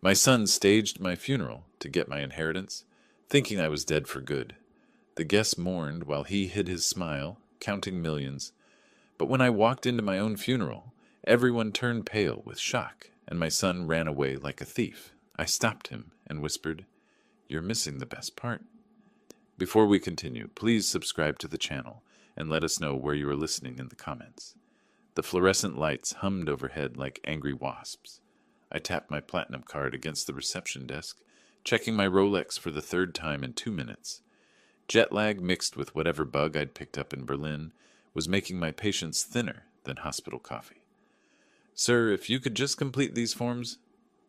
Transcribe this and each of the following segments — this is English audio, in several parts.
My son staged my funeral to get my inheritance, thinking I was dead for good. The guests mourned while he hid his smile, counting millions. But when I walked into my own funeral, everyone turned pale with shock, and my son ran away like a thief. I stopped him and whispered, "You're missing the best part." Before we continue, please subscribe to the channel and let us know where you are listening in the comments. The fluorescent lights hummed overhead like angry wasps. I tapped my platinum card against the reception desk, checking my Rolex for the third time in 2 minutes. Jet lag mixed with whatever bug I'd picked up in Berlin was making my patience thinner than hospital coffee. "Sir, if you could just complete these forms—"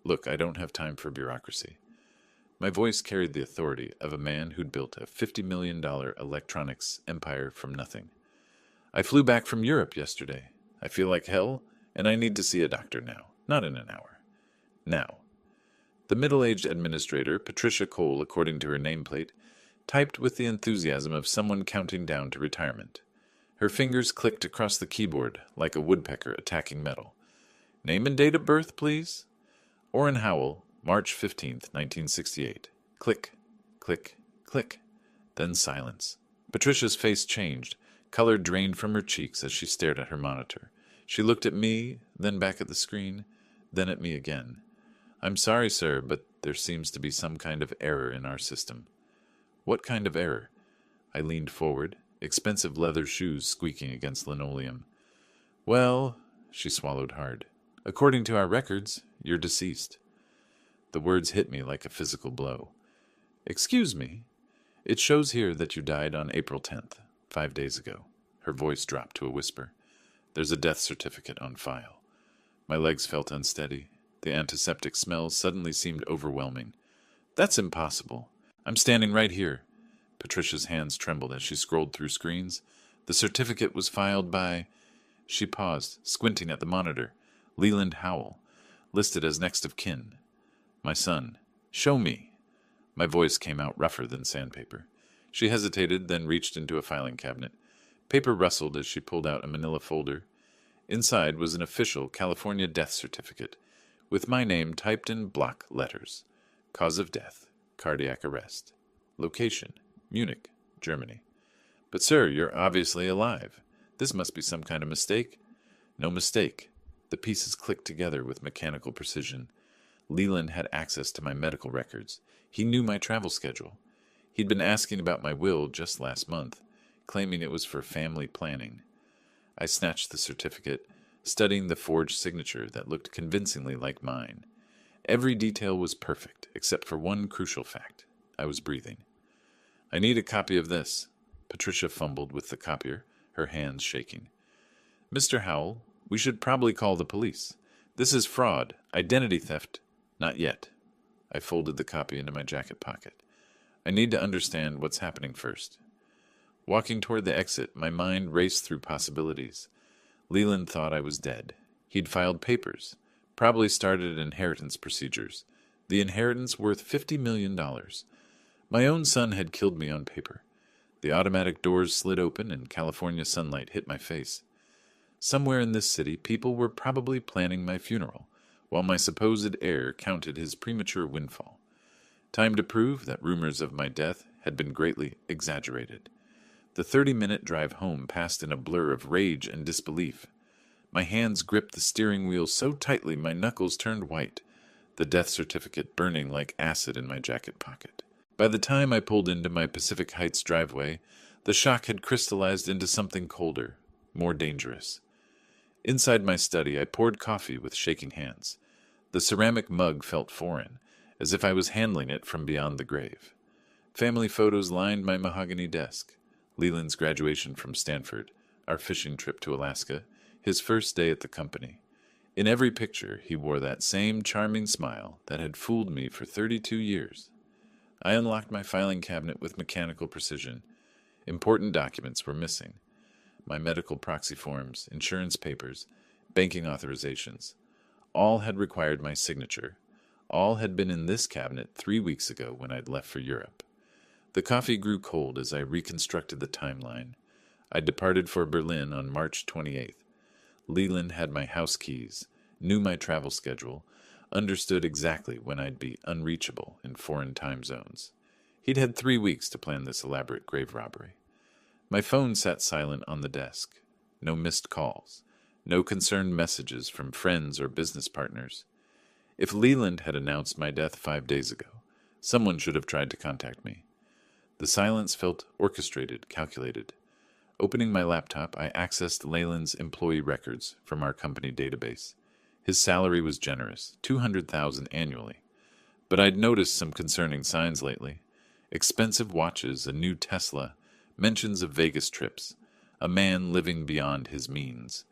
"Look, I don't have time for bureaucracy." My voice carried the authority of a man who'd built a $50 million electronics empire from nothing. "I flew back from Europe yesterday. I feel like hell, and I need to see a doctor now, not in an hour. Now." The middle-aged administrator, Patricia Cole according to her nameplate, typed with the enthusiasm of someone counting down to retirement. Her fingers clicked across the keyboard like a woodpecker attacking metal. "Name and date of birth, please." "Orrin Howell, March 15th, 1968. Click, click, click. Then silence. Patricia's face changed. Color drained from her cheeks as she stared at her monitor. She looked at me, then back at the screen, then at me again. "I'm sorry, sir, but there seems to be some kind of error in our system." "What kind of error?" I leaned forward, expensive leather shoes squeaking against linoleum. "Well," she swallowed hard, "according to our records, you're deceased." The words hit me like a physical blow. "Excuse me. It shows here that you died on April 10th, 5 days ago." Her voice dropped to a whisper. "There's a death certificate on file." My legs felt unsteady. The antiseptic smell suddenly seemed overwhelming. "That's impossible. I'm standing right here." Patricia's hands trembled as she scrolled through screens. "The certificate was filed by—" She paused, squinting at the monitor. "Leland Howell, listed as next of kin. My son. Show me." My voice came out rougher than sandpaper. She hesitated, then reached into a filing cabinet. Paper rustled as she pulled out a manila folder. Inside was an official California death certificate, with my name typed in block letters. Cause of death, cardiac arrest. Location, Munich, Germany. "But sir, you're obviously alive. This must be some kind of mistake." "No mistake." The pieces clicked together with mechanical precision. Leland had access to my medical records. He knew my travel schedule. He'd been asking about my will just last month, claiming it was for family planning. I snatched the certificate, studying the forged signature that looked convincingly like mine. Every detail was perfect, except for one crucial fact. I was breathing. "I need a copy of this." Patricia fumbled with the copier, her hands shaking. "Mr. Howell, we should probably call the police. This is fraud, identity theft." "Not yet." I folded the copy into my jacket pocket. "I need to understand what's happening first." Walking toward the exit, my mind raced through possibilities. Leland thought I was dead. He'd filed papers, probably started inheritance procedures. The inheritance worth $50 million. My own son had killed me on paper. The automatic doors slid open and California sunlight hit my face. Somewhere in this city, people were probably planning my funeral, while my supposed heir counted his premature windfall. Time to prove that rumors of my death had been greatly exaggerated. The 30-minute drive home passed in a blur of rage and disbelief. My hands gripped the steering wheel so tightly my knuckles turned white, the death certificate burning like acid in my jacket pocket. By the time I pulled into my Pacific Heights driveway, the shock had crystallized into something colder, more dangerous. Inside my study, I poured coffee with shaking hands. The ceramic mug felt foreign, as if I was handling it from beyond the grave. Family photos lined my mahogany desk. Leland's graduation from Stanford, our fishing trip to Alaska, his first day at the company. In every picture, he wore that same charming smile that had fooled me for 32 years. I unlocked my filing cabinet with mechanical precision. Important documents were missing. My medical proxy forms, insurance papers, banking authorizations. All had required my signature. All had been in this cabinet 3 weeks ago when I'd left for Europe. The coffee grew cold as I reconstructed the timeline. I departed for Berlin on March 28th. Leland had my house keys, knew my travel schedule, understood exactly when I'd be unreachable in foreign time zones. He'd had 3 weeks to plan this elaborate grave robbery. My phone sat silent on the desk. No missed calls. No concerned messages from friends or business partners. If Leland had announced my death 5 days ago, someone should have tried to contact me. The silence felt orchestrated, calculated. Opening my laptop, I accessed Leland's employee records from our company database. His salary was generous, $200,000 annually. But I'd noticed some concerning signs lately. Expensive watches, a new Tesla, mentions of Vegas trips, a man living beyond his means.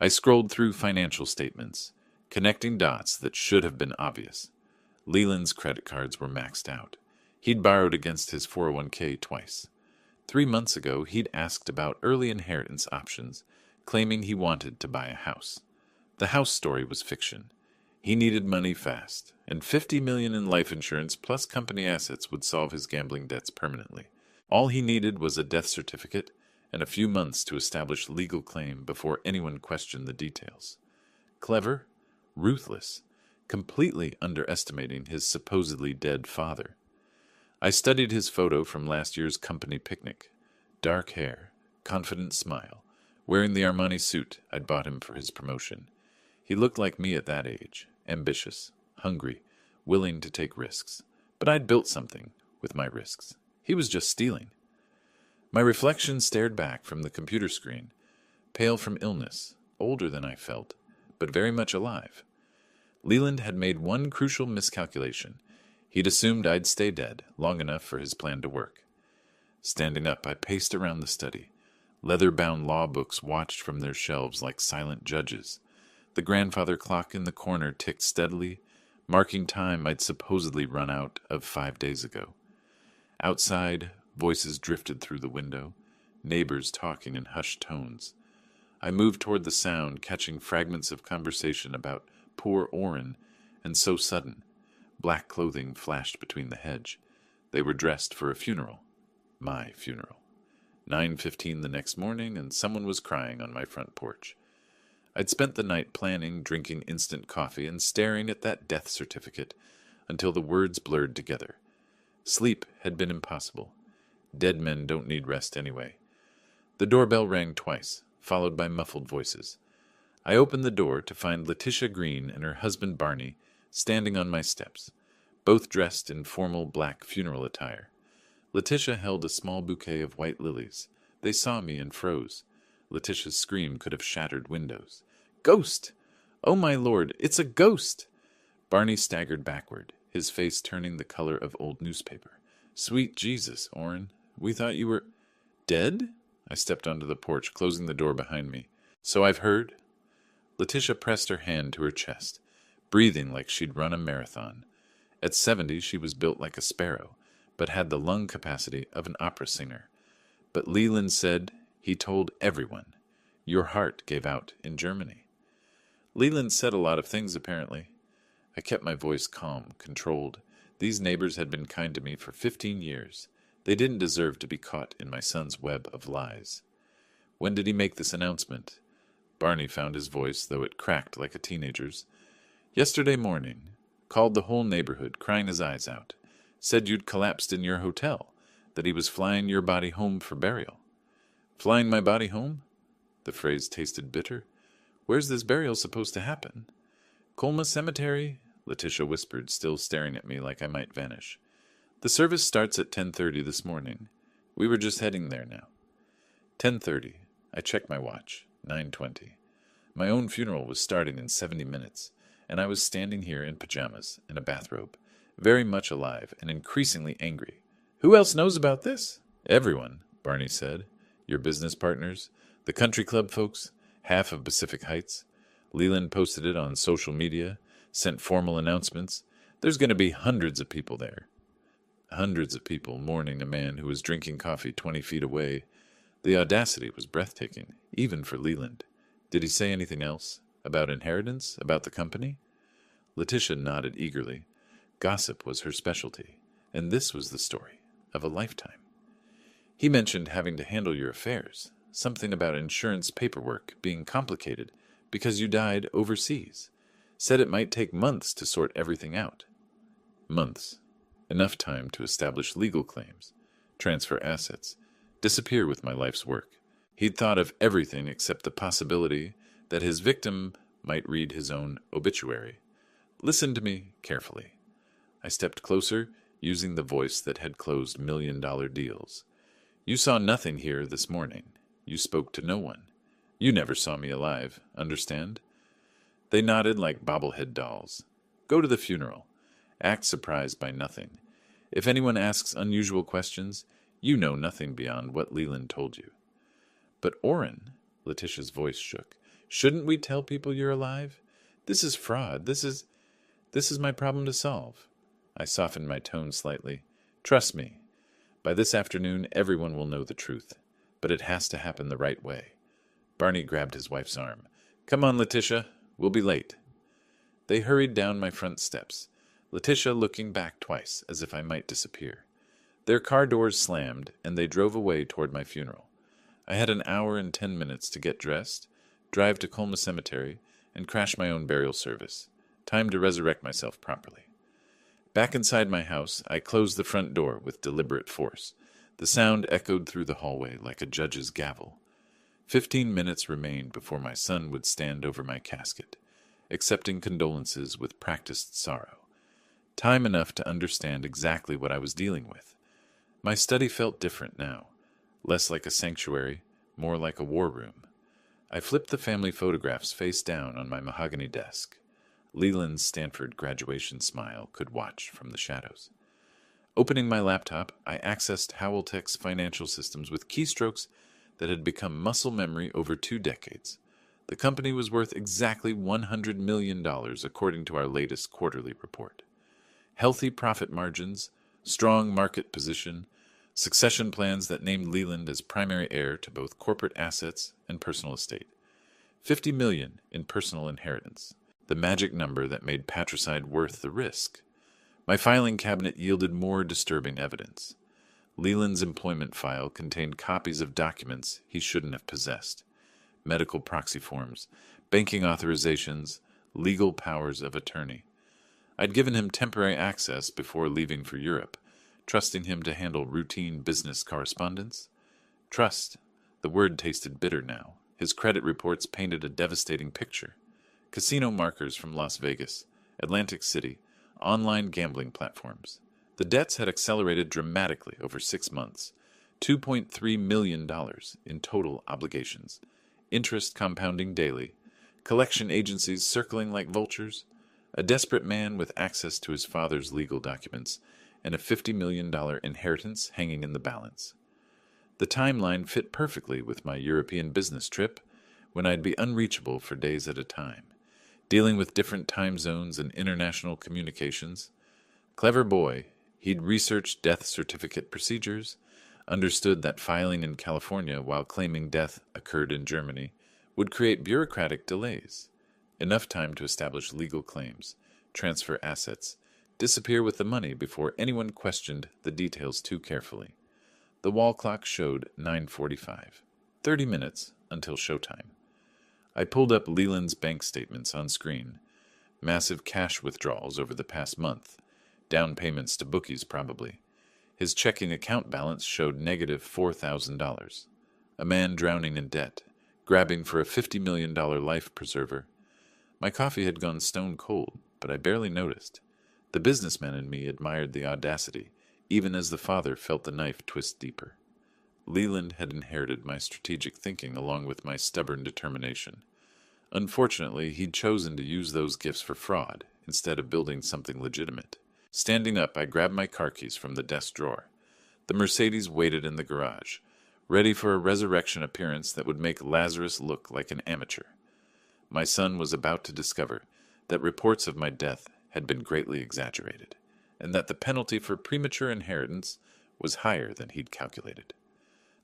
I scrolled through financial statements, connecting dots that should have been obvious. Leland's credit cards were maxed out. He'd borrowed against his 401k twice. 3 months ago, he'd asked about early inheritance options, claiming he wanted to buy a house. The house story was fiction. He needed money fast, and $50 million in life insurance plus company assets would solve his gambling debts permanently. All he needed was a death certificate and a few months to establish legal claim before anyone questioned the details. Clever, ruthless, completely underestimating his supposedly dead father. I studied his photo from last year's company picnic. Dark hair, confident smile, wearing the Armani suit I'd bought him for his promotion. He looked like me at that age, ambitious, hungry, willing to take risks. But I'd built something with my risks. He was just stealing. My reflection stared back from the computer screen, pale from illness, older than I felt, but very much alive. Leland had made one crucial miscalculation. He'd assumed I'd stay dead long enough for his plan to work. Standing up, I paced around the study. Leather-bound law books watched from their shelves like silent judges. The grandfather clock in the corner ticked steadily, marking time I'd supposedly run out of 5 days ago. Outside, voices drifted through the window, neighbors talking in hushed tones. I moved toward the sound, catching fragments of conversation about poor Orrin, and so sudden. Black clothing flashed between the hedge. They were dressed for a funeral. My funeral. 9:15 the next morning, and someone was crying on my front porch. I'd spent the night planning, drinking instant coffee, and staring at that death certificate until the words blurred together. Sleep had been impossible. Dead men don't need rest anyway. The doorbell rang twice, followed by muffled voices. I opened the door to find Letitia Green and her husband Barney standing on my steps, both dressed in formal black funeral attire. Letitia held a small bouquet of white lilies. They saw me and froze. Letitia's scream could have shattered windows. "Ghost! Oh, my lord, it's a ghost!" Barney staggered backward, his face turning the color of old newspaper. "Sweet Jesus, Orrin, we thought you were dead?" I stepped onto the porch, closing the door behind me. "So I've heard." Letitia pressed her hand to her chest, breathing like she'd run a marathon. At 70, she was built like a sparrow, but had the lung capacity of an opera singer. But Leland said he told everyone, "Your heart gave out in Germany." Leland said a lot of things, apparently. I kept my voice calm, controlled. These neighbors had been kind to me for 15 years. They didn't deserve to be caught in my son's web of lies. "When did he make this announcement?" Barney found his voice, though it cracked like a teenager's. "Yesterday morning. Called the whole neighborhood, crying his eyes out. Said you'd collapsed in your hotel, that he was flying your body home for burial." "Flying my body home?" The phrase tasted bitter. "Where's this burial supposed to happen?" "Colma Cemetery," Letitia whispered, still staring at me like I might vanish. "The service starts at 10:30 this morning. We were just heading there now." 10:30. I checked my watch. 9:20. My own funeral was starting in 70 minutes, and I was standing here in pajamas and a bathrobe, very much alive and increasingly angry. "Who else knows about this?" "Everyone," Barney said. "Your business partners, the country club folks, half of Pacific Heights. Leland posted it on social media, sent formal announcements. There's going to be hundreds of people there." Hundreds of people mourning a man who was drinking coffee 20 feet away. The audacity was breathtaking, even for Leland. Did he say anything else? About inheritance? About the company? Letitia nodded eagerly. Gossip was her specialty, and this was the story of a lifetime. "He mentioned having to handle your affairs, something about insurance paperwork being complicated because you died overseas. said it might take months to sort everything out. Months. Enough time to establish legal claims, transfer assets, disappear with my life's work. He'd thought of everything except the possibility that his victim might read his own obituary. Listen to me carefully. I stepped closer, using the voice that had closed million-dollar deals. You saw nothing here this morning. You spoke to no one. You never saw me alive, understand? They nodded like bobblehead dolls. Go to the funeral. Act surprised by nothing. If anyone asks unusual questions, you know nothing beyond what Leland told you. But Orrin, Letitia's voice shook. Shouldn't we tell people you're alive? This is fraud. This is my problem to solve. I softened my tone slightly. Trust me. By this afternoon, everyone will know the truth. But it has to happen the right way. Barney grabbed his wife's arm. Come on, Letitia. We'll be late. They hurried down my front steps, Letitia looking back twice as if I might disappear. Their car doors slammed, and they drove away toward my funeral. I had an hour and 10 minutes to get dressed, drive to Colma Cemetery, and crash my own burial service. Time to resurrect myself properly. Back inside my house, I closed the front door with deliberate force. The sound echoed through the hallway like a judge's gavel. 15 minutes remained before my son would stand over my casket, accepting condolences with practiced sorrow. Time enough to understand exactly what I was dealing with. My study felt different now, less like a sanctuary, more like a war room. I flipped the family photographs face down on my mahogany desk. Leland's Stanford graduation smile could watch from the shadows. Opening my laptop, I accessed Howell-Tech's financial systems with keystrokes that had become muscle memory over 2 decades. The company was worth exactly $100 million according to our latest quarterly report. Healthy profit margins, strong market position, succession plans that named Leland as primary heir to both corporate assets and personal estate. $50 million in personal inheritance, the magic number that made patricide worth the risk. My filing cabinet yielded more disturbing evidence. Leland's employment file contained copies of documents he shouldn't have possessed. Medical proxy forms, banking authorizations, legal powers of attorney. I'd given him temporary access before leaving for Europe, trusting him to handle routine business correspondence. Trust. The word tasted bitter now. His credit reports painted a devastating picture. Casino markers from Las Vegas, Atlantic City, online gambling platforms. The debts had accelerated dramatically over 6 months. $2.3 million in total obligations. Interest compounding daily. Collection agencies circling like vultures. A desperate man with access to his father's legal documents, and a $50 million inheritance hanging in the balance. The timeline fit perfectly with my European business trip, when I'd be unreachable for days at a time, dealing with different time zones and international communications. Clever boy, he'd researched death certificate procedures, understood that filing in California while claiming death occurred in Germany would create bureaucratic delays. Enough time to establish legal claims, transfer assets, disappear with the money before anyone questioned the details too carefully. The wall clock showed 9:45. 30 minutes until showtime. I pulled up Leland's bank statements on screen. Massive cash withdrawals over the past month. Down payments to bookies, probably. His checking account balance showed negative $4,000. A man drowning in debt, grabbing for a $50 million life preserver. My coffee had gone stone cold, but I barely noticed. The businessman in me admired the audacity, even as the father felt the knife twist deeper. Leland had inherited my strategic thinking along with my stubborn determination. Unfortunately, he'd chosen to use those gifts for fraud instead of building something legitimate. Standing up, I grabbed my car keys from the desk drawer. The Mercedes waited in the garage, ready for a resurrection appearance that would make Lazarus look like an amateur. My son was about to discover that reports of my death had been greatly exaggerated, and that the penalty for premature inheritance was higher than he'd calculated.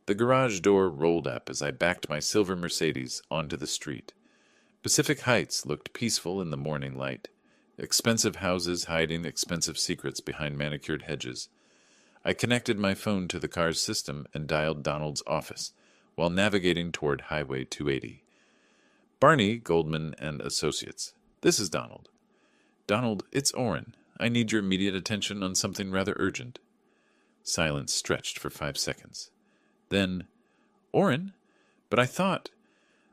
The garage door rolled up as I backed my silver Mercedes onto the street. Pacific Heights looked peaceful in the morning light, expensive houses hiding expensive secrets behind manicured hedges. I connected my phone to the car's system and dialed Donald's office, while navigating toward Highway 280. Barney, Goldman and Associates. This is Donald. Donald, it's Orrin. I need your immediate attention on something rather urgent. Silence stretched for 5 seconds. Then, Orrin? But I thought...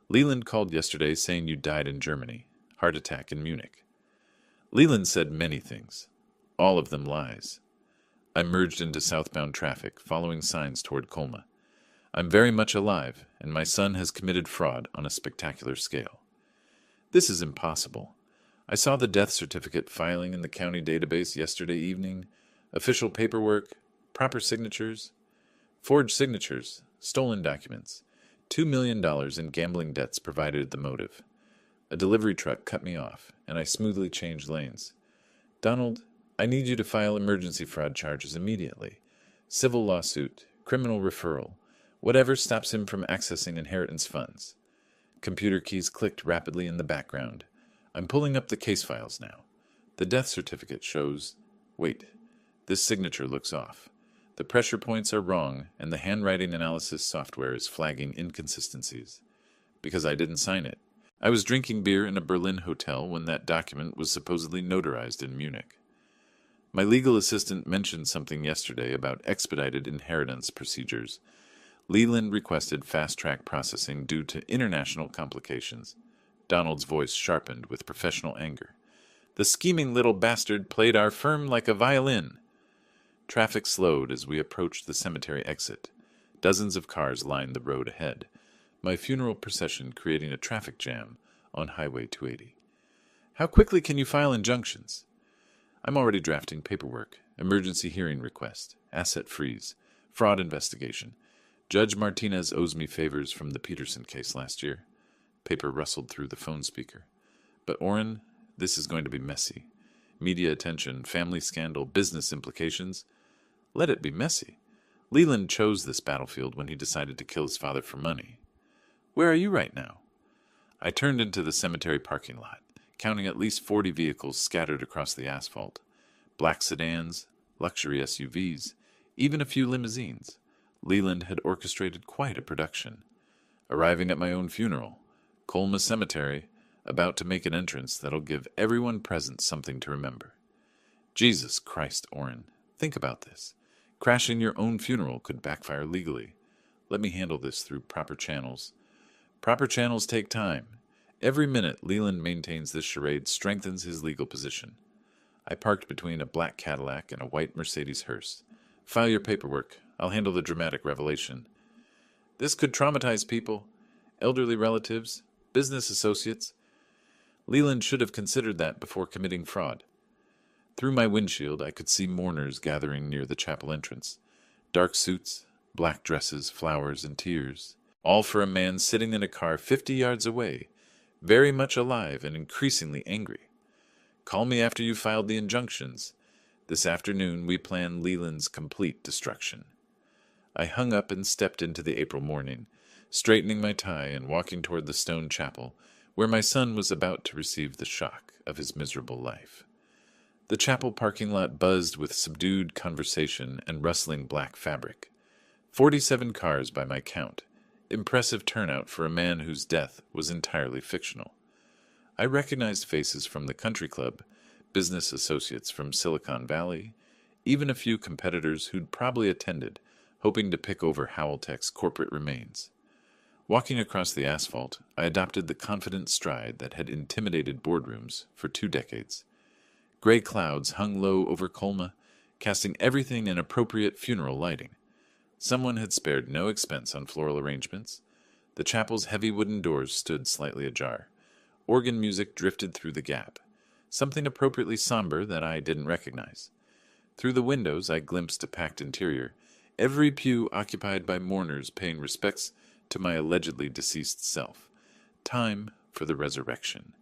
Leland called yesterday saying you died in Germany. Heart attack in Munich. Leland said many things. All of them lies. I merged into southbound traffic, following signs toward Colma. I'm very much alive, and my son has committed fraud on a spectacular scale. This is impossible. I saw the death certificate filing in the county database yesterday evening. Official paperwork, proper signatures, forged signatures, stolen documents. $2 million in gambling debts provided the motive. A delivery truck cut me off, and I smoothly changed lanes. Donald, I need you to file emergency fraud charges immediately. Civil lawsuit, criminal referral, whatever stops him from accessing inheritance funds. Computer keys clicked rapidly in the background. I'm pulling up the case files now. The death certificate shows... Wait, this signature looks off. The pressure points are wrong, and the handwriting analysis software is flagging inconsistencies. Because I didn't sign it. I was drinking beer in a Berlin hotel when that document was supposedly notarized in Munich. My legal assistant mentioned something yesterday about expedited inheritance procedures. Leland requested fast-track processing due to international complications. Donald's voice sharpened with professional anger. The scheming little bastard played our firm like a violin. Traffic slowed as we approached the cemetery exit. Dozens of cars lined the road ahead. My funeral procession creating a traffic jam on Highway 280. How quickly can you file injunctions? I'm already drafting paperwork, emergency hearing request, asset freeze, fraud investigation. Judge Martinez owes me favors from the Peterson case last year. Paper rustled through the phone speaker. But Orrin, this is going to be messy. Media attention, family scandal, business implications. Let it be messy. Leland chose this battlefield when he decided to kill his father for money. Where are you right now? I turned into the cemetery parking lot, counting at least 40 vehicles scattered across the asphalt. Black sedans, luxury SUVs, even a few limousines. Leland had orchestrated quite a production. Arriving at my own funeral, Colma Cemetery, about to make an entrance that'll give everyone present something to remember. Jesus Christ, Orrin, think about this. Crashing your own funeral could backfire legally. Let me handle this through proper channels. Proper channels take time. Every minute Leland maintains this charade strengthens his legal position. I parked between a black Cadillac and a white Mercedes hearse. File your paperwork. I'll handle the dramatic revelation. This could traumatize people, elderly relatives, business associates. Leland should have considered that before committing fraud. Through my windshield, I could see mourners gathering near the chapel entrance. Dark suits, black dresses, flowers, and tears. All for a man sitting in a car 50 yards away, very much alive and increasingly angry. Call me after you've filed the injunctions. This afternoon we plan Leland's complete destruction. I hung up and stepped into the April morning, straightening my tie and walking toward the stone chapel, where my son was about to receive the shock of his miserable life. The chapel parking lot buzzed with subdued conversation and rustling black fabric. 47 cars by my count. Impressive turnout for a man whose death was entirely fictional. I recognized faces from the country club, business associates from Silicon Valley, even a few competitors who'd probably attended, hoping to pick over Howell-Tech's corporate remains. Walking across the asphalt, I adopted the confident stride that had intimidated boardrooms for 2 decades. Gray clouds hung low over Colma, casting everything in appropriate funeral lighting. Someone had spared no expense on floral arrangements. The chapel's heavy wooden doors stood slightly ajar. Organ music drifted through the gap, something appropriately somber that I didn't recognize. Through the windows I glimpsed a packed interior, every pew occupied by mourners paying respects to my allegedly deceased self. Time for the resurrection.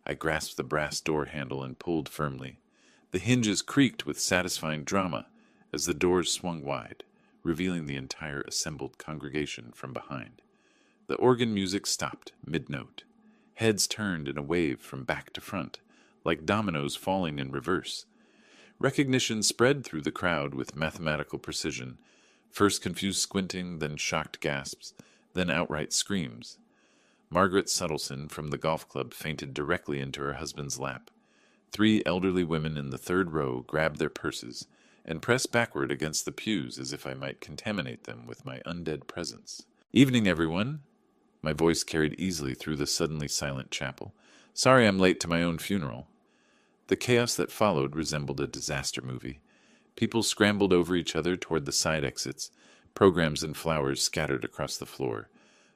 I grasped the brass door handle and pulled firmly. The hinges creaked with satisfying drama as the doors swung wide, revealing the entire assembled congregation from behind. The organ music stopped mid-note. Heads turned in a wave from back to front, like dominoes falling in reverse. Recognition spread through the crowd with mathematical precision, first confused squinting, then shocked gasps, then outright screams. Margaret Suttleson from the golf club fainted directly into her husband's lap. 3 elderly women in the third row grabbed their purses and pressed backward against the pews as if I might contaminate them with my undead presence. "Evening, everyone." My voice carried easily through the suddenly silent chapel. "Sorry I'm late to my own funeral." The chaos that followed resembled a disaster movie. People scrambled over each other toward the side exits, programs and flowers scattered across the floor.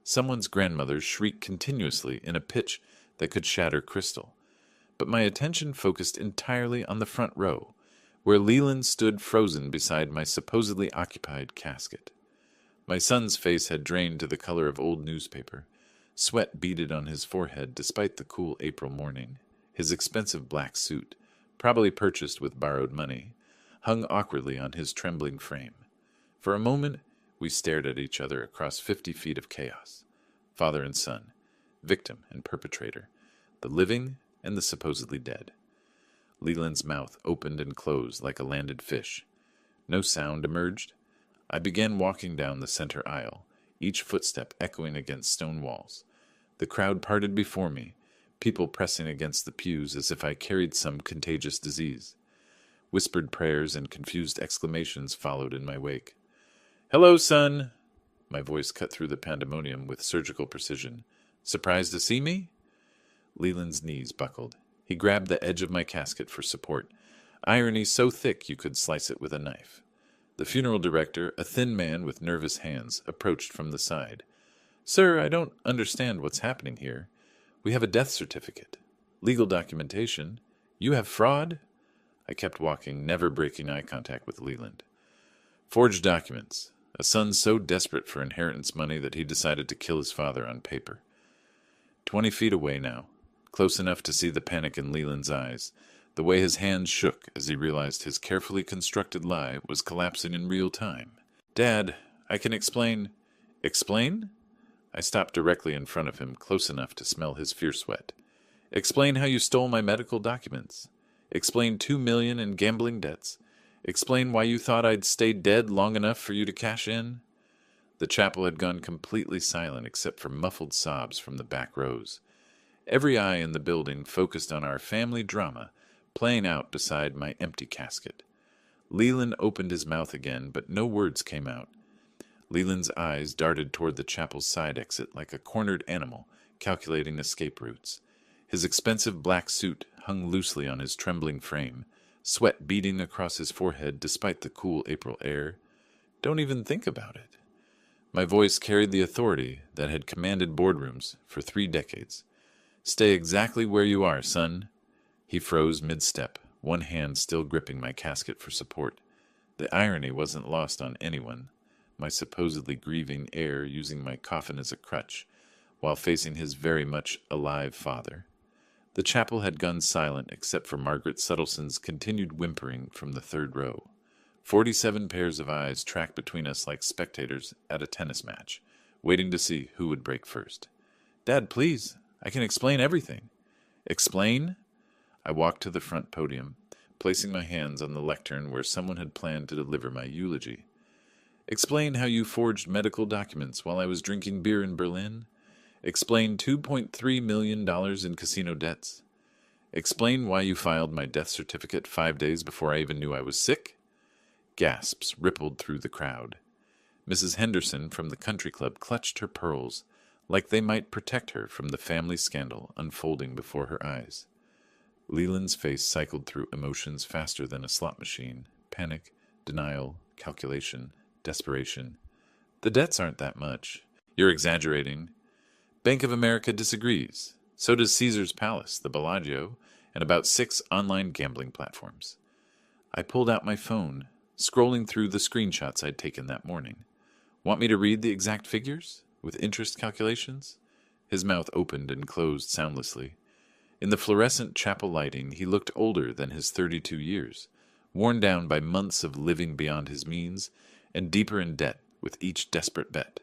Someone's grandmother shrieked continuously in a pitch that could shatter crystal. But my attention focused entirely on the front row, where Leland stood frozen beside my supposedly occupied casket. My son's face had drained to the color of old newspaper. Sweat beaded on his forehead despite the cool April morning. His expensive black suit, probably purchased with borrowed money, hung awkwardly on his trembling frame. For a moment, we stared at each other across 50 feet of chaos. Father and son, victim and perpetrator, the living and the supposedly dead. Leland's mouth opened and closed like a landed fish. No sound emerged. I began walking down the center aisle, each footstep echoing against stone walls. The crowd parted before me, people pressing against the pews as if I carried some contagious disease. Whispered prayers and confused exclamations followed in my wake. "Hello, son!" My voice cut through the pandemonium with surgical precision. "Surprised to see me?" Leland's knees buckled. He grabbed the edge of my casket for support, irony so thick you could slice it with a knife. The funeral director, a thin man with nervous hands, approached from the side. "Sir, I don't understand what's happening here. We have a death certificate, legal documentation. You have fraud?" I kept walking, never breaking eye contact with Leland. "Forged documents. A son so desperate for inheritance money that he decided to kill his father on paper." 20 feet away now, close enough to see the panic in Leland's eyes, the way his hands shook as he realized his carefully constructed lie was collapsing in real time. "Dad, I can explain." "Explain?" I stopped directly in front of him, close enough to smell his fierce sweat. "Explain how you stole my medical documents. Explain $2 million in gambling debts. Explain why you thought I'd stay dead long enough for you to cash in." The chapel had gone completely silent except for muffled sobs from the back rows. Every eye in the building focused on our family drama playing out beside my empty casket. Leland opened his mouth again, but no words came out. Leland's eyes darted toward the chapel's side exit like a cornered animal calculating escape routes. His expensive black suit hung loosely on his trembling frame, sweat beading across his forehead despite the cool April air. "Don't even think about it." My voice carried the authority that had commanded boardrooms for 3 decades. "Stay exactly where you are, son." He froze mid-step, one hand still gripping my casket for support. The irony wasn't lost on anyone, my supposedly grieving heir using my coffin as a crutch, while facing his very much alive father. The chapel had gone silent except for Margaret Suttleson's continued whimpering from the third row. 47 pairs of eyes tracked between us like spectators at a tennis match, waiting to see who would break first. "Dad, please, I can explain everything." "Explain?" I walked to the front podium, placing my hands on the lectern where someone had planned to deliver my eulogy. "Explain how you forged medical documents while I was drinking beer in Berlin. Explain $2.3 million in casino debts. Explain why you filed my death certificate 5 days before I even knew I was sick." Gasps rippled through the crowd. Mrs. Henderson from the country club clutched her pearls, like they might protect her from the family scandal unfolding before her eyes. Leland's face cycled through emotions faster than a slot machine. Panic, denial, calculation, desperation. "The debts aren't that much. You're exaggerating. Bank of America disagrees. So does Caesar's Palace, the Bellagio, and about 6 online gambling platforms." I pulled out my phone, scrolling through the screenshots I'd taken that morning. "Want me to read the exact figures? With interest calculations?" His mouth opened and closed soundlessly. In the fluorescent chapel lighting, he looked older than his 32 years, worn down by months of living beyond his means, and deeper in debt with each desperate bet.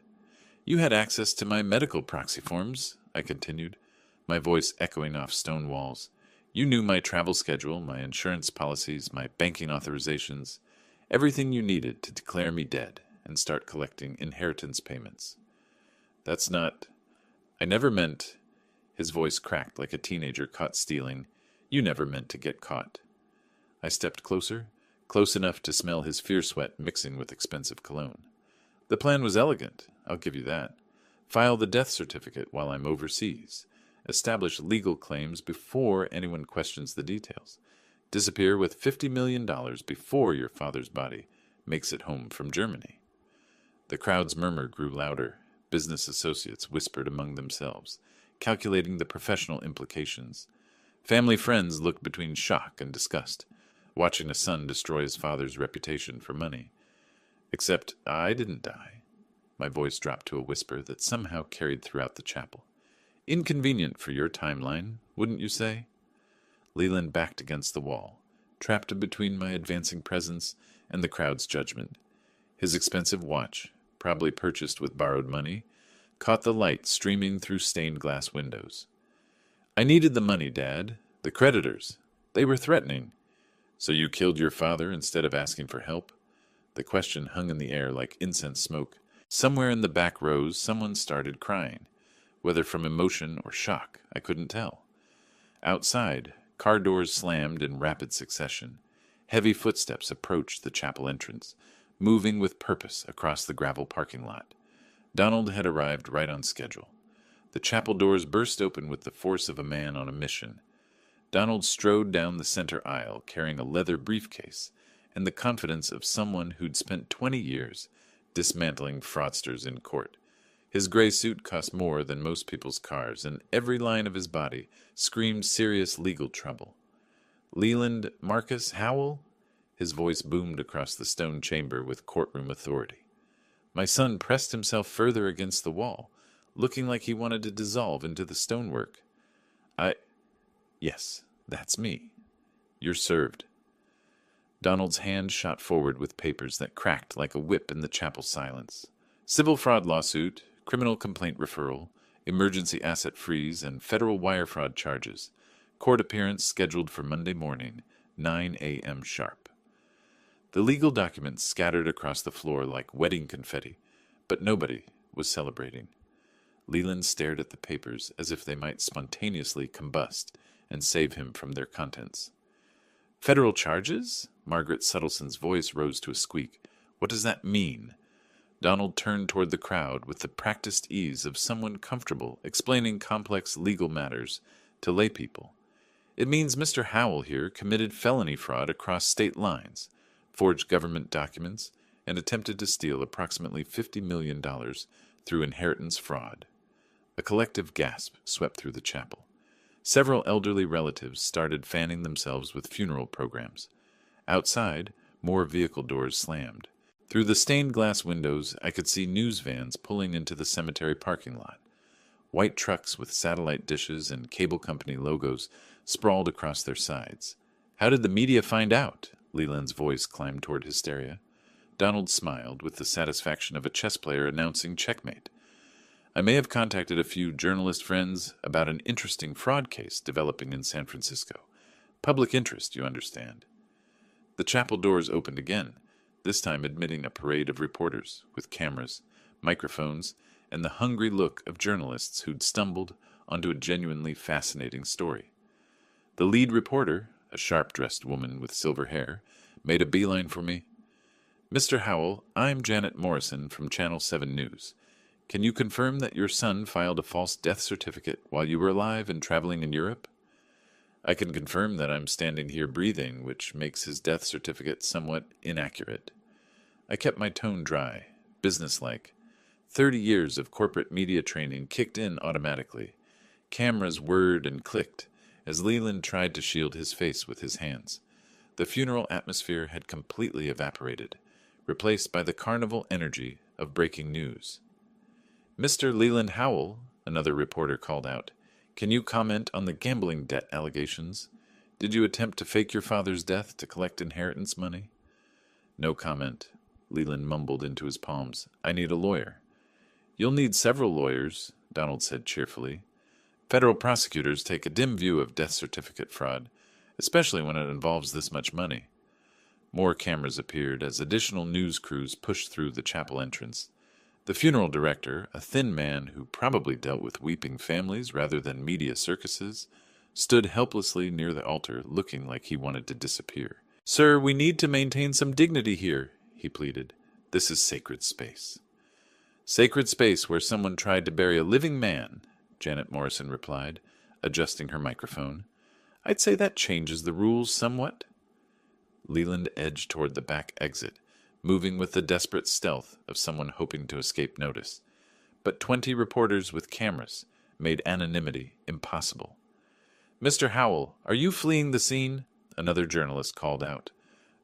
"You had access to my medical proxy forms," I continued, my voice echoing off stone walls. "You knew my travel schedule, my insurance policies, my banking authorizations, everything you needed to declare me dead and start collecting inheritance payments." "That's not..." I never meant, his voice cracked like a teenager caught stealing, you never meant to get caught. I stepped closer, close enough to smell his fear sweat mixing with expensive cologne. The plan was elegant, I'll give you that. File the death certificate while I'm overseas. Establish legal claims before anyone questions the details. Disappear with $50 million before your father's body makes it home from Germany. The crowd's murmur grew louder. Business associates whispered among themselves, calculating the professional implications. Family friends looked between shock and disgust, watching a son destroy his father's reputation for money. Except I didn't die. My voice dropped to a whisper that somehow carried throughout the chapel. Inconvenient for your timeline, wouldn't you say? Leland backed against the wall, trapped between my advancing presence and the crowd's judgment. His expensive watch, probably purchased with borrowed money, caught the light streaming through stained glass windows. I needed the money, Dad. The creditors. They were threatening. So you killed your father instead of asking for help? The question hung in the air like incense smoke. Somewhere in the back rows, someone started crying. Whether from emotion or shock, I couldn't tell. Outside, car doors slammed in rapid succession. Heavy footsteps approached the chapel entrance, moving with purpose across the gravel parking lot. Donald had arrived right on schedule. The chapel doors burst open with the force of a man on a mission. Donald strode down the center aisle, carrying a leather briefcase and the confidence of someone who'd spent 20 years dismantling fraudsters in court. His gray suit cost more than most people's cars, and every line of his body screamed serious legal trouble. Leland Marcus Howell? His voice boomed across the stone chamber with courtroom authority. My son pressed himself further against the wall, looking like he wanted to dissolve into the stonework. Yes, that's me. You're served. Donald's hand shot forward with papers that cracked like a whip in the chapel silence. Civil fraud lawsuit, criminal complaint referral, emergency asset freeze, and federal wire fraud charges. Court appearance scheduled for Monday morning, 9 a.m. sharp. The legal documents scattered across the floor like wedding confetti, but nobody was celebrating. Leland stared at the papers as if they might spontaneously combust and save him from their contents. Federal charges? Margaret Suttleson's voice rose to a squeak. What does that mean? Donald turned toward the crowd with the practiced ease of someone comfortable explaining complex legal matters to laypeople. It means Mr. Howell here committed felony fraud across state lines, forged government documents, and attempted to steal approximately $50 million through inheritance fraud. A collective gasp swept through the chapel. Several elderly relatives started fanning themselves with funeral programs. Outside, more vehicle doors slammed. Through the stained glass windows, I could see news vans pulling into the cemetery parking lot. White trucks with satellite dishes and cable company logos sprawled across their sides. How did the media find out? Leland's voice climbed toward hysteria. Donald smiled with the satisfaction of a chess player announcing checkmate. I may have contacted a few journalist friends about an interesting fraud case developing in San Francisco. Public interest, you understand. The chapel doors opened again, this time admitting a parade of reporters with cameras, microphones, and the hungry look of journalists who'd stumbled onto a genuinely fascinating story. The lead reporter, a sharp-dressed woman with silver hair, made a beeline for me. Mr. Howell, I'm Janet Morrison from Channel 7 News. Can you confirm that your son filed a false death certificate while you were alive and traveling in Europe? I can confirm that I'm standing here breathing, which makes his death certificate somewhat inaccurate. I kept my tone dry, businesslike. 30 years of corporate media training kicked in automatically. Cameras whirred and clicked as Leland tried to shield his face with his hands. The funeral atmosphere had completely evaporated, replaced by the carnival energy of breaking news. Mr. Leland Howell, another reporter called out, can you comment on the gambling debt allegations? Did you attempt to fake your father's death to collect inheritance money? No comment. Leland mumbled into his palms. I need a lawyer. You'll need several lawyers, Donald said cheerfully. Federal prosecutors take a dim view of death certificate fraud, especially when it involves this much money. More cameras appeared as additional news crews pushed through the chapel entrance. The funeral director, a thin man who probably dealt with weeping families rather than media circuses, stood helplessly near the altar, looking like he wanted to disappear. "Sir, we need to maintain some dignity here," he pleaded. "This is sacred space." "Sacred space where someone tried to bury a living man," Janet Morrison replied, adjusting her microphone. "I'd say that changes the rules somewhat." Leland edged toward the back exit, moving with the desperate stealth of someone hoping to escape notice. But 20 reporters with cameras made anonymity impossible. "Mr. Howell, are you fleeing the scene?" another journalist called out.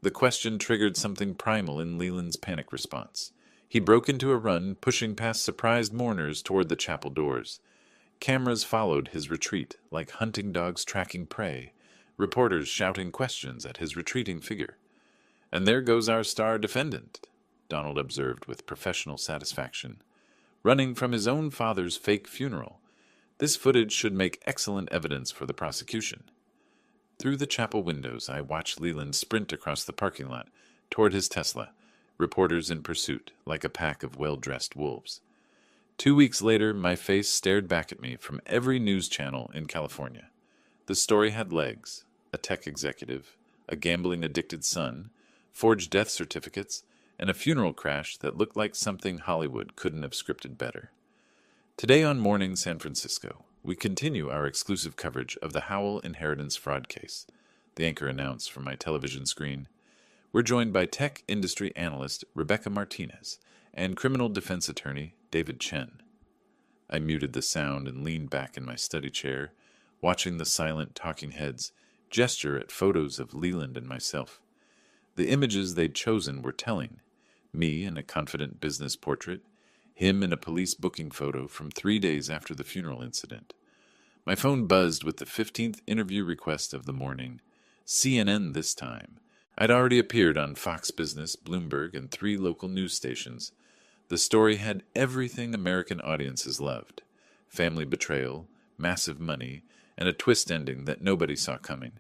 The question triggered something primal in Leland's panic response. He broke into a run, pushing past surprised mourners toward the chapel doors. Cameras followed his retreat, like hunting dogs tracking prey, reporters shouting questions at his retreating figure. "And there goes our star defendant," Donald observed with professional satisfaction, "running from his own father's fake funeral. This footage should make excellent evidence for the prosecution." Through the chapel windows, I watched Leland sprint across the parking lot toward his Tesla, reporters in pursuit, like a pack of well-dressed wolves. 2 weeks later, my face stared back at me from every news channel in California. The story had legs: a tech executive, a gambling-addicted son, forged death certificates, and a funeral crash that looked like something Hollywood couldn't have scripted better. Today on Morning San Francisco, we continue our exclusive coverage of the Howell inheritance fraud case, the anchor announced from my television screen. We're joined by tech industry analyst Rebecca Martinez and criminal defense attorney David Chen. I muted the sound and leaned back in my study chair, watching the silent talking heads gesture at photos of Leland and myself. The images they'd chosen were telling: me in a confident business portrait, him in a police booking photo from 3 days after the funeral incident. My phone buzzed with the 15th interview request of the morning. CNN this time. I'd already appeared on Fox Business, Bloomberg, and 3 local news stations. The story had everything American audiences loved: family betrayal, massive money, and a twist ending that nobody saw coming.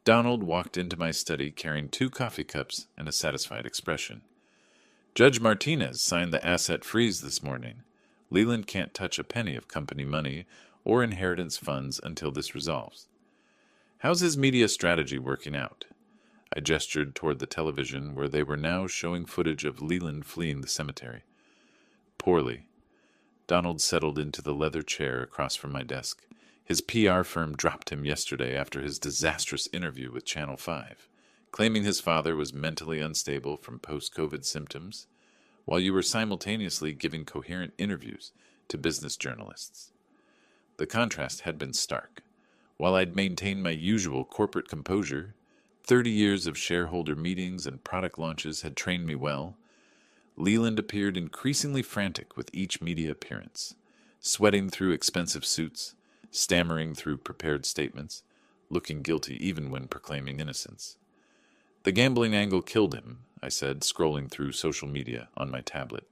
Donald walked into my study carrying 2 coffee cups and a satisfied expression. "Judge Martinez signed the asset freeze this morning. Leland can't touch a penny of company money or inheritance funds until this resolves." "How's his media strategy working out?" I gestured toward the television where they were now showing footage of Leland fleeing the cemetery. "Poorly." Donald settled into the leather chair across from my desk. His PR firm dropped him yesterday after his disastrous interview with Channel 5, claiming his father was mentally unstable from post-COVID symptoms, while you were simultaneously giving coherent interviews to business journalists. The contrast had been stark. While I'd maintained my usual corporate composure, 30 years of shareholder meetings and product launches had trained me well. Leland appeared increasingly frantic with each media appearance, sweating through expensive suits, stammering through prepared statements, looking guilty even when proclaiming innocence. "The gambling angle killed him," I said, scrolling through social media on my tablet.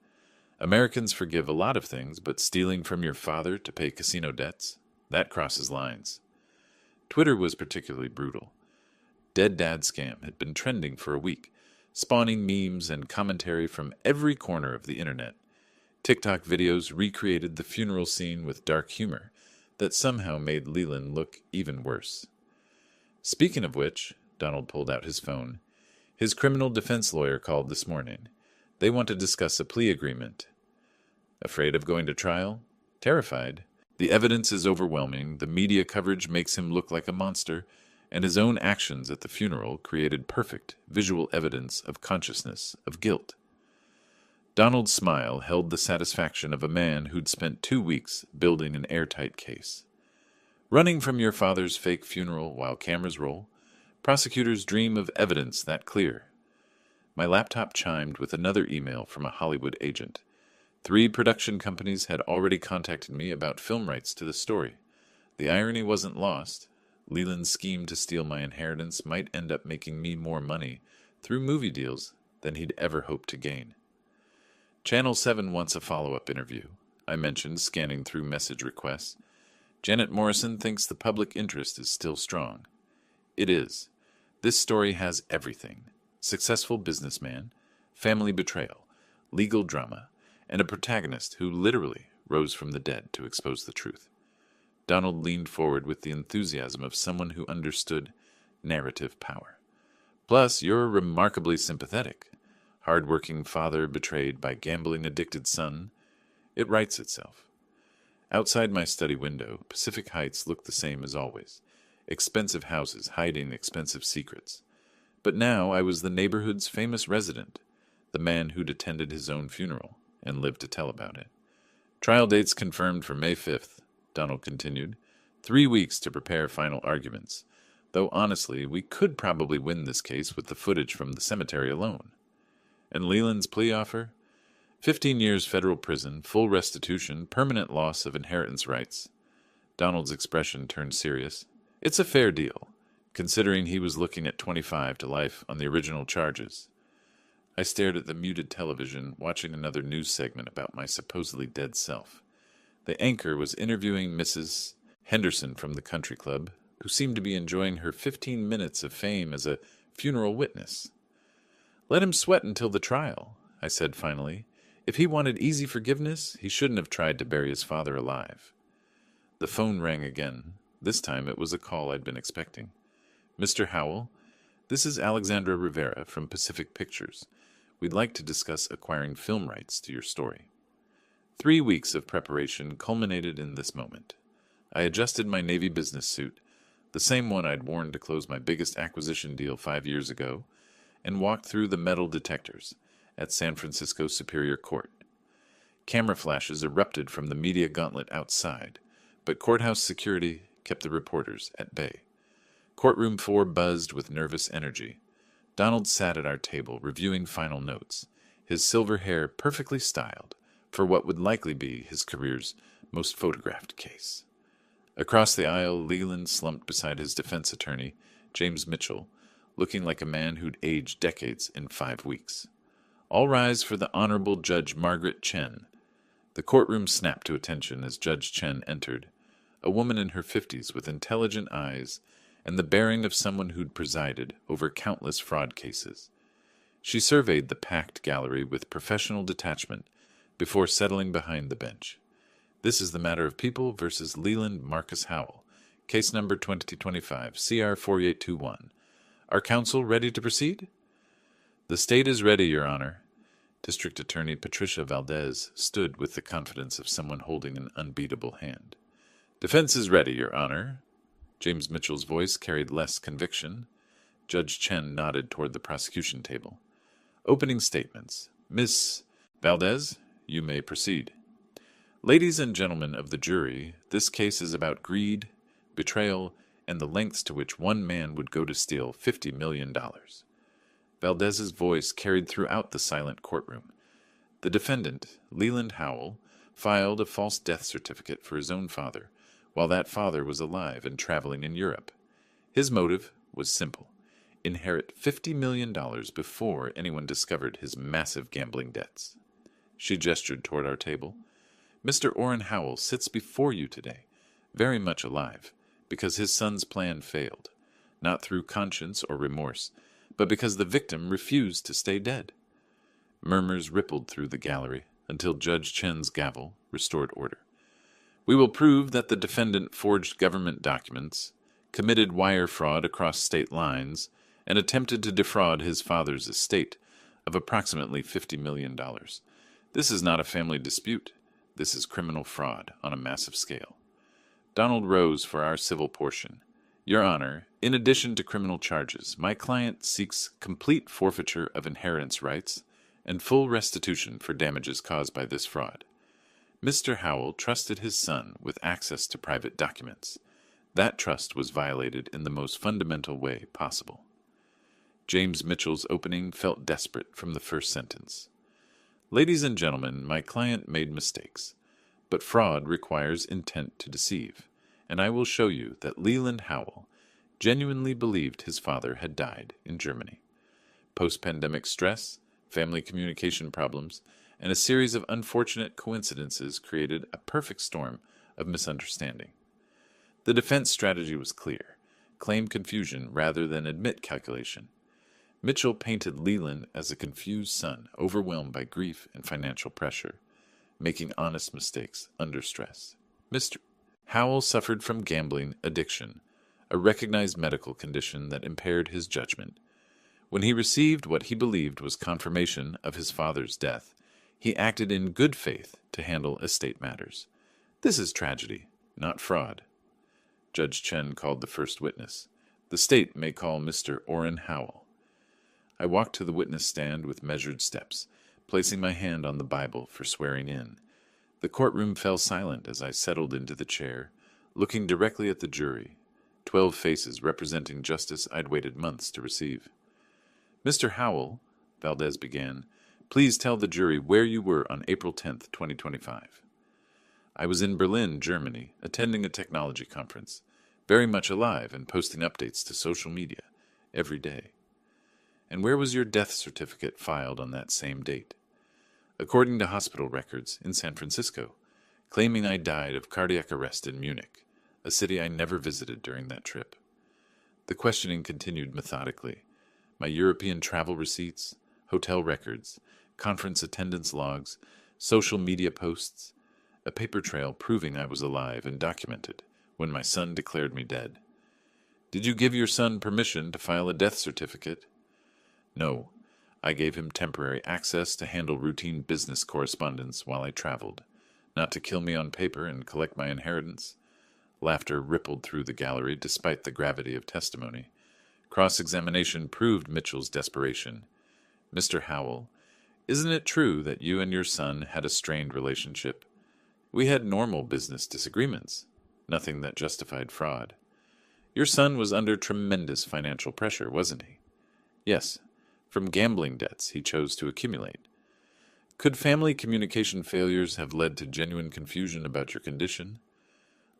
"Americans forgive a lot of things, but stealing from your father to pay casino debts? That crosses lines." Twitter was particularly brutal. Dead Dad Scam had been trending for a week, spawning memes and commentary from every corner of the internet. TikTok videos recreated the funeral scene with dark humor that somehow made Leland look even worse. "Speaking of which," Donald pulled out his phone, "his criminal defense lawyer called this morning. They want to discuss a plea agreement." "Afraid of going to trial?" "Terrified. The evidence is overwhelming, the media coverage makes him look like a monster, and his own actions at the funeral created perfect visual evidence of consciousness of guilt." Donald's smile held the satisfaction of a man who'd spent 2 weeks building an airtight case. "Running from your father's fake funeral while cameras roll? Prosecutors dream of evidence that clear." My laptop chimed with another email from a Hollywood agent. 3 production companies had already contacted me about film rights to the story. The irony wasn't lost. Leland's scheme to steal my inheritance might end up making me more money through movie deals than he'd ever hoped to gain. "Channel 7 wants a follow-up interview," I mentioned, scanning through message requests. "Janet Morrison thinks the public interest is still strong." "It is. This story has everything: successful businessman, family betrayal, legal drama, and a protagonist who literally rose from the dead to expose the truth. Donald leaned forward with the enthusiasm of someone who understood narrative power. Plus, you're remarkably sympathetic. Hard-working father betrayed by gambling-addicted son. It writes itself. Outside my study window, Pacific Heights looked the same as always. Expensive houses hiding expensive secrets. But now I was the neighborhood's famous resident, the man who'd attended his own funeral and lived to tell about it. Trial dates confirmed for May 5th, Donald continued. 3 weeks to prepare final arguments, though honestly, we could probably win this case with the footage from the cemetery alone. And Leland's plea offer? 15 years federal prison, full restitution, permanent loss of inheritance rights. Donald's expression turned serious. It's a fair deal, considering he was looking at 25 to life on the original charges. I stared at the muted television, watching another news segment about my supposedly dead self. The anchor was interviewing Mrs. Henderson from the country club, who seemed to be enjoying her 15 minutes of fame as a funeral witness. Let him sweat until the trial, I said finally. If he wanted easy forgiveness, he shouldn't have tried to bury his father alive. The phone rang again. This time it was a call I'd been expecting. Mr. Howell, this is Alexandra Rivera from Pacific Pictures. We'd like to discuss acquiring film rights to your story. 3 weeks of preparation culminated in this moment. I adjusted my Navy business suit, the same one I'd worn to close my biggest acquisition deal 5 years ago, and walked through the metal detectors at San Francisco Superior Court. Camera flashes erupted from the media gauntlet outside, but courthouse security kept the reporters at bay. Courtroom 4 buzzed with nervous energy. Donald sat at our table, reviewing final notes, his silver hair perfectly styled for what would likely be his career's most photographed case. Across the aisle, Leland slumped beside his defense attorney, James Mitchell, looking like a man who'd aged decades in 5 weeks. All rise for the Honorable Judge Margaret Chen. The courtroom snapped to attention as Judge Chen entered, a woman in her 50s with intelligent eyes and the bearing of someone who'd presided over countless fraud cases. She surveyed the packed gallery with professional detachment before settling behind the bench. This is the matter of People versus Leland Marcus Howell, case number 2025, CR 4821. Are counsel ready to proceed? The state is ready, Your Honor. District Attorney Patricia Valdez stood with the confidence of someone holding an unbeatable hand. Defense is ready, Your Honor. James Mitchell's voice carried less conviction. Judge Chen nodded toward the prosecution table. Opening statements. Miss Valdez, you may proceed. Ladies and gentlemen of the jury, this case is about greed, betrayal, and the lengths to which one man would go to steal $50 million. Valdez's voice carried throughout the silent courtroom. The defendant, Leland Howell, filed a false death certificate for his own father, while that father was alive and traveling in Europe. His motive was simple: inherit $50 million before anyone discovered his massive gambling debts. She gestured toward our table. Mr. Orrin Howell sits before you today, very much alive, because his son's plan failed, not through conscience or remorse, but because the victim refused to stay dead. Murmurs rippled through the gallery until Judge Chen's gavel restored order. We will prove that the defendant forged government documents, committed wire fraud across state lines, and attempted to defraud his father's estate of approximately $50 million. This is not a family dispute. This is criminal fraud on a massive scale. Donald rose for our civil portion. Your Honor, in addition to criminal charges, my client seeks complete forfeiture of inheritance rights and full restitution for damages caused by this fraud. Mr. Howell trusted his son with access to private documents. That trust was violated in the most fundamental way possible. James Mitchell's opening felt desperate from the first sentence. Ladies and gentlemen, my client made mistakes, but fraud requires intent to deceive, and I will show you that Leland Howell genuinely believed his father had died in Germany. Post-pandemic stress, family communication problems, and a series of unfortunate coincidences created a perfect storm of misunderstanding. The defense strategy was clear: claim confusion rather than admit calculation. Mitchell painted Leland as a confused son, overwhelmed by grief and financial pressure. making honest mistakes under stress. Mr. Howell suffered from gambling addiction, a recognized medical condition that impaired his judgment. When he received what he believed was confirmation of his father's death, he acted in good faith to handle estate matters. This is tragedy, not fraud. Judge Chen called the first witness. The state may call Mr. Orrin Howell. I walked to the witness stand with measured steps, placing my hand on the Bible for swearing in. The courtroom fell silent as I settled into the chair, looking directly at the jury, 12 faces representing justice I'd waited months to receive. Mr. Howell, Valdez began, please tell the jury where you were on April 10th, 2025. I was in Berlin, Germany, attending a technology conference, very much alive and posting updates to social media every day. And where was your death certificate filed on that same date? According to hospital records, in San Francisco, claiming I died of cardiac arrest in Munich, a city I never visited during that trip. The questioning continued methodically. My European travel receipts, hotel records, conference attendance logs, social media posts, a paper trail proving I was alive and documented when my son declared me dead. Did you give your son permission to file a death certificate? No. I gave him temporary access to handle routine business correspondence while I traveled, not to kill me on paper and collect my inheritance. Laughter rippled through the gallery despite the gravity of testimony. Cross-examination proved Mitchell's desperation. Mr. Howell, isn't it true that you and your son had a strained relationship? We had normal business disagreements, nothing that justified fraud. Your son was under tremendous financial pressure, wasn't he? Yes, from gambling debts he chose to accumulate. Could family communication failures have led to genuine confusion about your condition?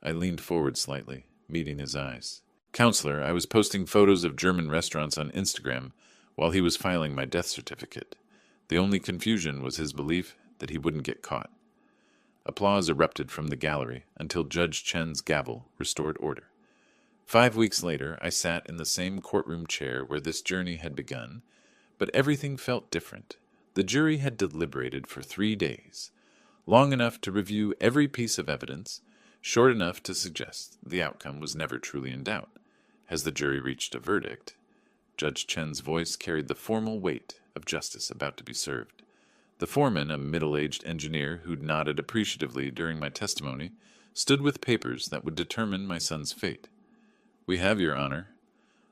I leaned forward slightly, meeting his eyes. Counselor, I was posting photos of German restaurants on Instagram while he was filing my death certificate. The only confusion was his belief that he wouldn't get caught. Applause erupted from the gallery until Judge Chen's gavel restored order. 5 weeks later, I sat in the same courtroom chair where this journey had begun, but everything felt different. The jury had deliberated for 3 days, long enough to review every piece of evidence, short enough to suggest the outcome was never truly in doubt. As the jury reached a verdict, Judge Chen's voice carried the formal weight of justice about to be served. The foreman, a middle-aged engineer who'd nodded appreciatively during my testimony, stood with papers that would determine my son's fate. We have, Your Honor.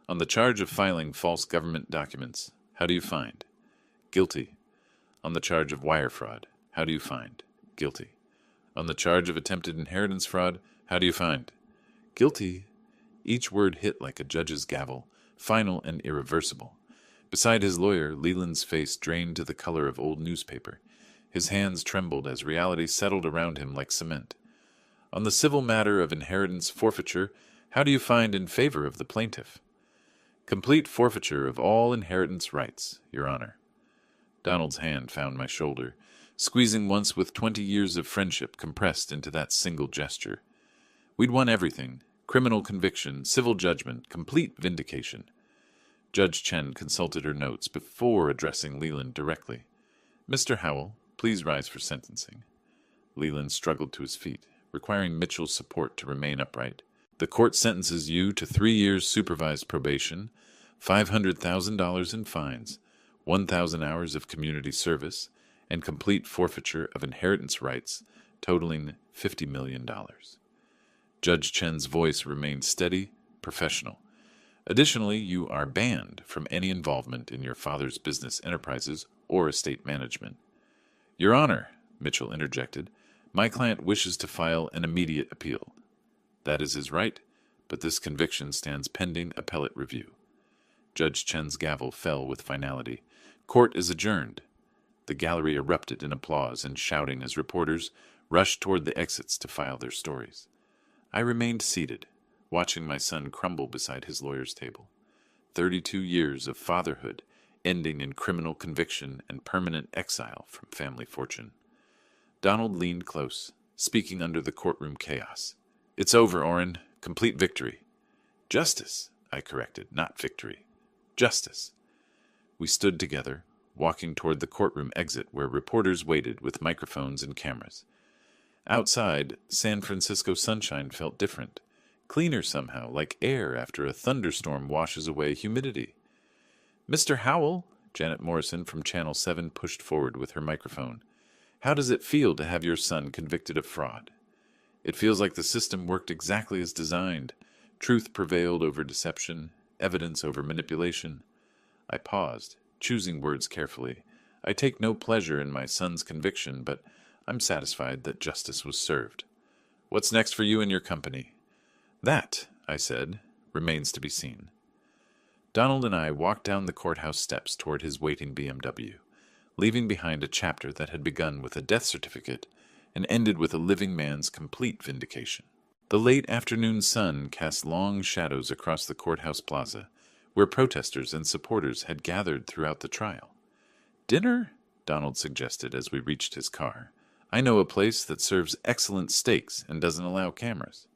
On the charge of filing false government documents, how do you find? Guilty. On the charge of wire fraud, how do you find? Guilty. On the charge of attempted inheritance fraud, how do you find? Guilty. Each word hit like a judge's gavel, final and irreversible. Beside his lawyer, Leland's face drained to the color of old newspaper. His hands trembled as reality settled around him like cement. On the civil matter of inheritance forfeiture, how do you find in favor of the plaintiff? Complete forfeiture of all inheritance rights, Your Honor. Donald's hand found my shoulder, squeezing once with 20 years of friendship compressed into that single gesture. We'd won everything: criminal conviction, civil judgment, complete vindication. Judge Chen consulted her notes before addressing Leland directly. Mr. Howell, please rise for sentencing. Leland struggled to his feet, requiring Mitchell's support to remain upright. The court sentences you to 3 years supervised probation, $500,000 in fines, 1,000 hours of community service, and complete forfeiture of inheritance rights, totaling $50 million. Judge Chen's voice remained steady, professional. Additionally, you are banned from any involvement in your father's business enterprises or estate management. Your Honor, Mitchell interjected, my client wishes to file an immediate appeal. That is his right, but this conviction stands pending appellate review. Judge Chen's gavel fell with finality. Court is adjourned. The gallery erupted in applause and shouting as reporters rushed toward the exits to file their stories. I remained seated, watching my son crumble beside his lawyer's table. 32 years of fatherhood ending in criminal conviction and permanent exile from family fortune. Donald leaned close, speaking under the courtroom chaos. It's over, Orrin. Complete victory. Justice, I corrected, not victory. Justice. We stood together, walking toward the courtroom exit where reporters waited with microphones and cameras. Outside, San Francisco sunshine felt different, cleaner somehow, like air after a thunderstorm washes away humidity. "Mr. Howell," Janet Morrison from Channel 7 pushed forward with her microphone. "How does it feel to have your son convicted of fraud?" "It feels like the system worked exactly as designed. Truth prevailed over deception, evidence over manipulation." I paused, choosing words carefully. I take no pleasure in my son's conviction, but I'm satisfied that justice was served. "What's next for you and your company?" "That," I said, "remains to be seen." Donald and I walked down the courthouse steps toward his waiting BMW, leaving behind a chapter that had begun with a death certificate and ended with a living man's complete vindication. The late afternoon sun cast long shadows across the courthouse plaza, where protesters and supporters had gathered throughout the trial. "Dinner?" Donald suggested as we reached his car. "I know a place that serves excellent steaks and doesn't allow cameras."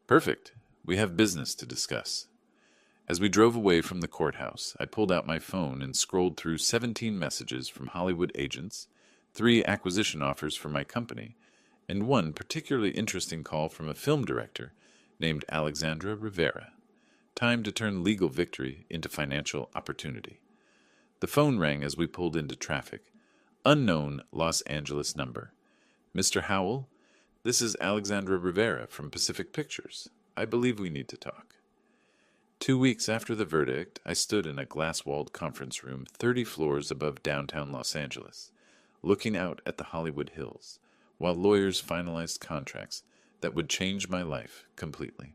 "Perfect. We have business to discuss." As we drove away from the courthouse, I pulled out my phone and scrolled through 17 messages from Hollywood agents, 3 acquisition offers for my company, and one particularly interesting call from a film director named Alexandra Rivera. Time to turn legal victory into financial opportunity. The phone rang as we pulled into traffic. Unknown Los Angeles number. "Mr. Howell, this is Alexandra Rivera from Pacific Pictures. I believe we need to talk." 2 weeks after the verdict, I stood in a glass-walled conference room 30 floors above downtown Los Angeles, looking out at the Hollywood Hills, while lawyers finalized contracts that would change my life completely.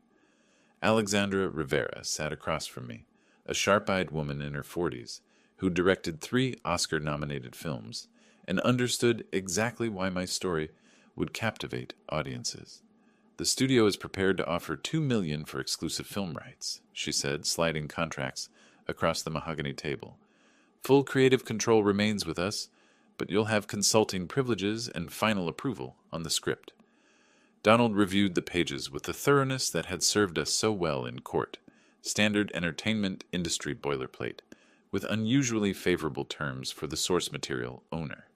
Alexandra Rivera sat across from me, a sharp-eyed woman in her 40s, who directed 3 Oscar-nominated films and understood exactly why my story would captivate audiences. "The studio is prepared to offer $2 million for exclusive film rights," she said, sliding contracts across the mahogany table. "Full creative control remains with us, but you'll have consulting privileges and final approval on the script." Donald reviewed the pages with the thoroughness that had served us so well in court, standard entertainment industry boilerplate, with unusually favorable terms for the source material owner.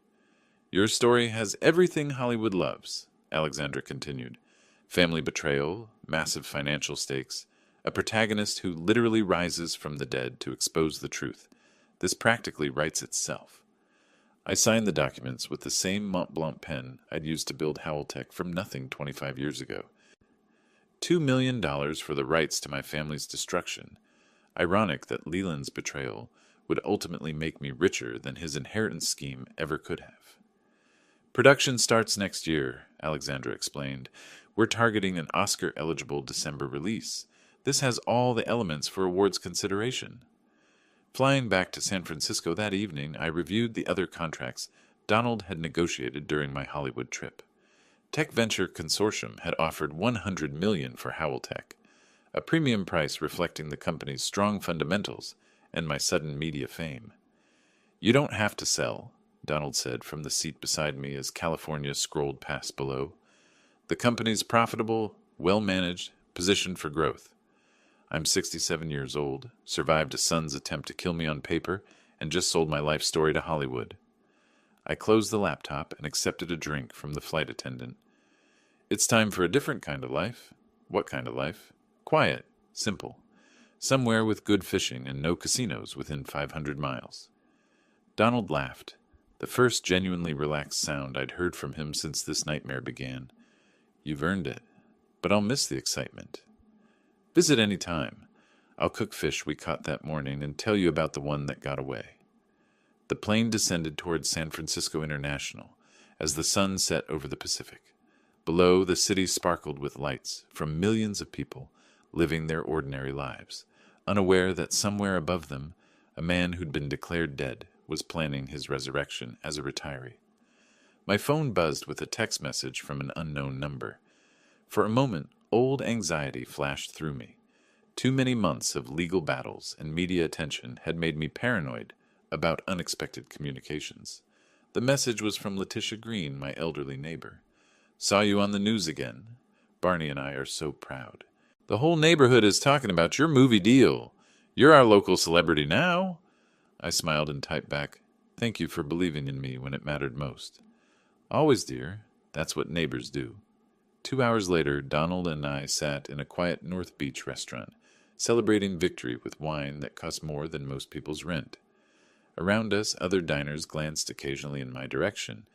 "Your story has everything Hollywood loves," Alexandra continued. "Family betrayal, massive financial stakes, a protagonist who literally rises from the dead to expose the truth. This practically writes itself." I signed the documents with the same Mont Blanc pen I'd used to build Howell-Tech from nothing 25 years ago. $2 million for the rights to my family's destruction. Ironic that Leland's betrayal would ultimately make me richer than his inheritance scheme ever could have. "Production starts next year," Alexandra explained. "We're targeting an Oscar-eligible December release. This has all the elements for awards consideration." Flying back to San Francisco that evening, I reviewed the other contracts Donald had negotiated during my Hollywood trip. Tech Venture Consortium had offered $100 million for Howell-Tech, a premium price reflecting the company's strong fundamentals and my sudden media fame. "You don't have to sell," Donald said from the seat beside me as California scrolled past below. "The company's profitable, well-managed, positioned for growth. I'm 67 years old, survived a son's attempt to kill me on paper, and just sold my life story to Hollywood." I closed the laptop and accepted a drink from the flight attendant. "It's time for a different kind of life." "What kind of life?" "Quiet, simple. Somewhere with good fishing and no casinos within 500 miles. Donald laughed, the first genuinely relaxed sound I'd heard from him since this nightmare began. "You've earned it, but I'll miss the excitement." "Visit any time. I'll cook fish we caught that morning and tell you about the one that got away." The plane descended towards San Francisco International as the sun set over the Pacific. Below, the city sparkled with lights from millions of people living their ordinary lives, unaware that somewhere above them, a man who'd been declared dead was planning his resurrection as a retiree. My phone buzzed with a text message from an unknown number. For a moment, old anxiety flashed through me. Too many months of legal battles and media attention had made me paranoid about unexpected communications. The message was from Letitia Green, my elderly neighbor. "Saw you on the news again. Barney and I are so proud. The whole neighborhood is talking about your movie deal. You're our local celebrity now." I smiled and typed back, Thank you for believing in me when it mattered most. Always, dear. That's what neighbors do. 2 hours later, Donald and I sat in a quiet North Beach restaurant, celebrating victory with wine that cost more than most people's rent. Around us, other diners glanced occasionally in my direction.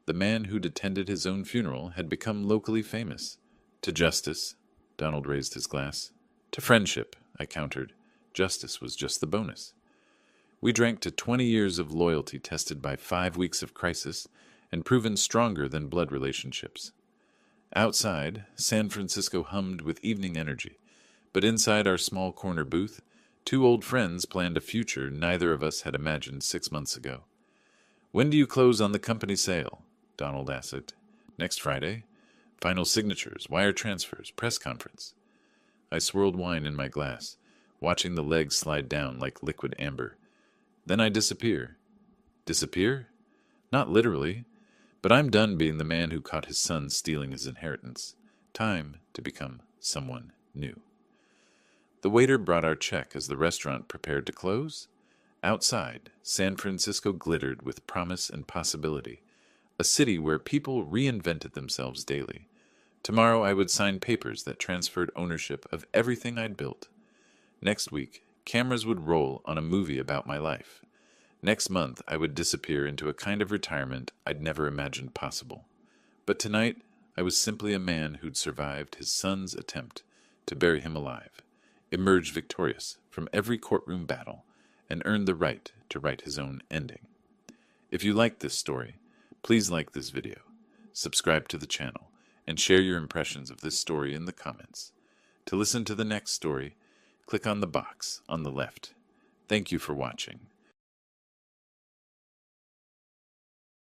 The man who'd attended his own funeral had become locally famous. To justice, Donald raised his glass. To friendship, I countered. Justice was just the bonus. We drank to 20 years of loyalty tested by 5 weeks of crisis and proven stronger than blood relationships. Outside, San Francisco hummed with evening energy, but inside our small corner booth, 2 old friends planned a future neither of us had imagined 6 months ago. When do you close on the company sale? Donald asked. Next Friday. Final signatures, wire transfers, press conference. I swirled wine in my glass, watching the legs slide down like liquid amber. Then I disappear. Disappear? Not literally, but I'm done being the man who caught his son stealing his inheritance. Time to become someone new. The waiter brought our check as the restaurant prepared to close. Outside, San Francisco glittered with promise and possibility, a city where people reinvented themselves daily. Tomorrow I would sign papers that transferred ownership of everything I'd built. Next week, cameras would roll on a movie about my life. Next month, I would disappear into a kind of retirement I'd never imagined possible. But tonight, I was simply a man who'd survived his son's attempt to bury him alive, emerged victorious from every courtroom battle, and earned the right to write his own ending. If you like this story, please like this video, subscribe to the channel, and share your impressions of this story in the comments. To listen to the next story, click on the box on the left. Thank you for watching.